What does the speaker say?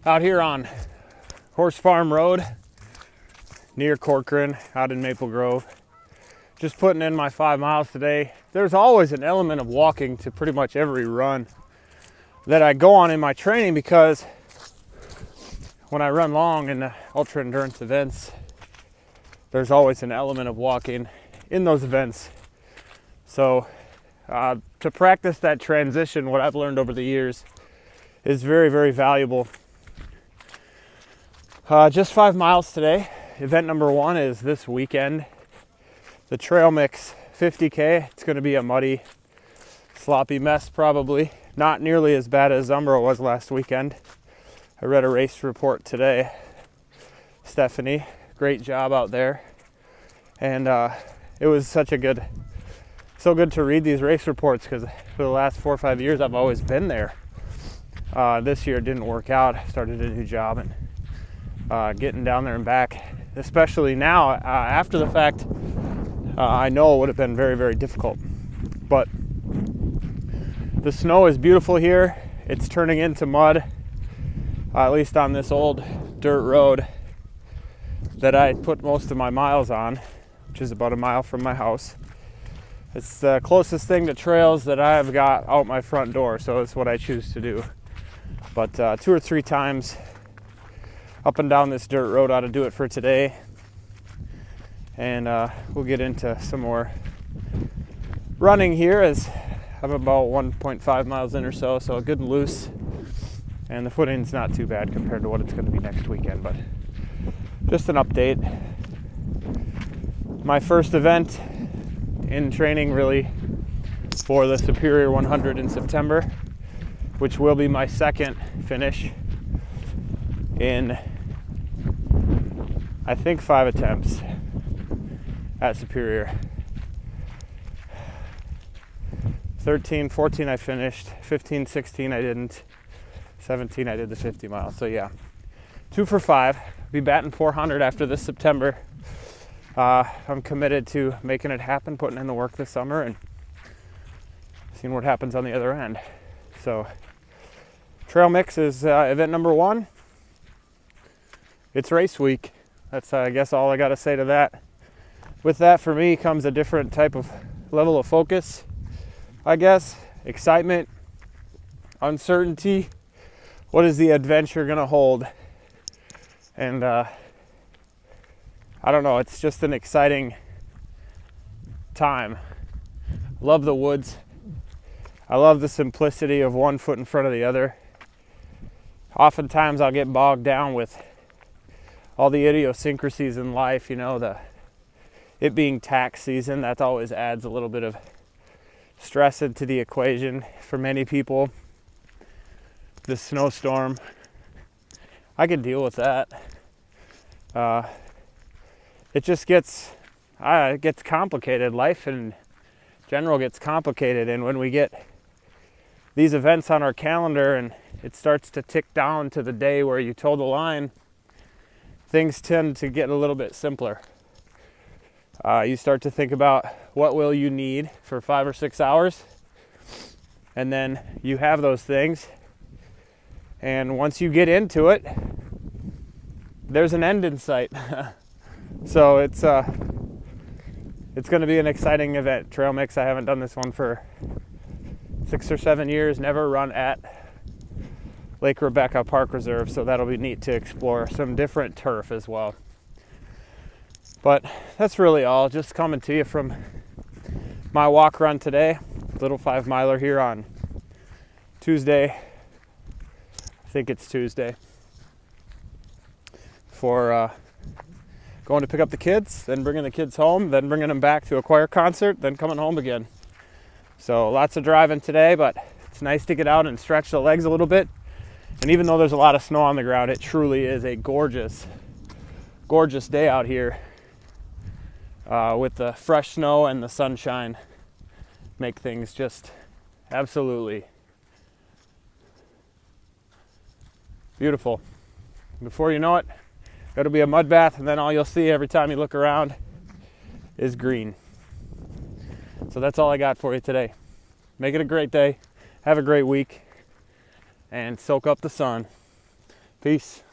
Out here on Horse Farm Road near Corcoran out in Maple Grove. Just putting in my 5 miles today. There's always an element of walking to pretty much every run that I go on in my training, because when I run long in the ultra endurance events, there's always an element of walking in those events. So to practice that transition, what I've learned over the years is very, very valuable. Just 5 miles today. Event number 1 is this weekend. The Trail Mix 50K. It's going to be a muddy, sloppy mess probably. Not nearly as bad as Umbro was last weekend. I read a race report today. Stephanie, great job out there. And it was so good to read these race reports, because for the last 4 or 5 years I've always been there. This year it didn't work out. I started a new job, and getting down there and back, especially now after the fact, I know it would have been very, very difficult. But the snow is beautiful here. It's turning into mud, at least on this old dirt road that I put most of my miles on, which is about a mile from my house. It's the closest thing to trails that I've got out my front door, so it's what I choose to do. But 2 or 3 times up and down this dirt road ought to do it for today. And we'll get into some more running here, as I'm about 1.5 miles in or so good and loose. And the footing's not too bad compared to what it's going to be next weekend, but just an update. My first event in training really for the Superior 100 in September, which will be my second finish in, I think, 5 attempts at Superior. 13, 14 I finished, 15, 16 I didn't, 17 I did the 50 miles. So yeah, 2 for 5. Be batting 400 after this September. I'm committed to making it happen, putting in the work this summer, and seeing what happens on the other end. So Trail Mix is event number 1. It's race week. That's I guess all I got to say to that. With that, for me, comes a different type of level of focus, I guess. Excitement, uncertainty. What is the adventure going to hold? And I don't know, it's just an exciting time. Love the woods. I love the simplicity of one foot in front of the other. Oftentimes I'll get bogged down with all the idiosyncrasies in life, it being tax season. That always adds a little bit of stress into the equation for many people. The snowstorm, I can deal with that. It just gets complicated. Life in general gets complicated, and when we get these events on our calendar and it starts to tick down to the day where you toe the line, things tend to get a little bit simpler. You start to think about what will you need for 5 or 6 hours, and then you have those things, and once you get into it, there's an end in sight. So it's going to be an exciting event. Trail Mix, I haven't done this one for 6 or 7 years, never run at Lake Rebecca Park Reserve, so that'll be neat to explore some different turf as well. But that's really all, just coming to you from my walk run today. Little 5 miler here on Tuesday. I think it's Tuesday. For going to pick up the kids, then bringing the kids home, then bringing them back to a choir concert, then coming home again. So lots of driving today, but it's nice to get out and stretch the legs a little bit. And even though there's a lot of snow on the ground, it truly is a gorgeous, gorgeous day out here. With the fresh snow and the sunshine, make things just absolutely beautiful. Before you know it, it'll be a mud bath, and then all you'll see every time you look around is green. So that's all I got for you today. Make it a great day. Have a great week. And soak up the sun. Peace.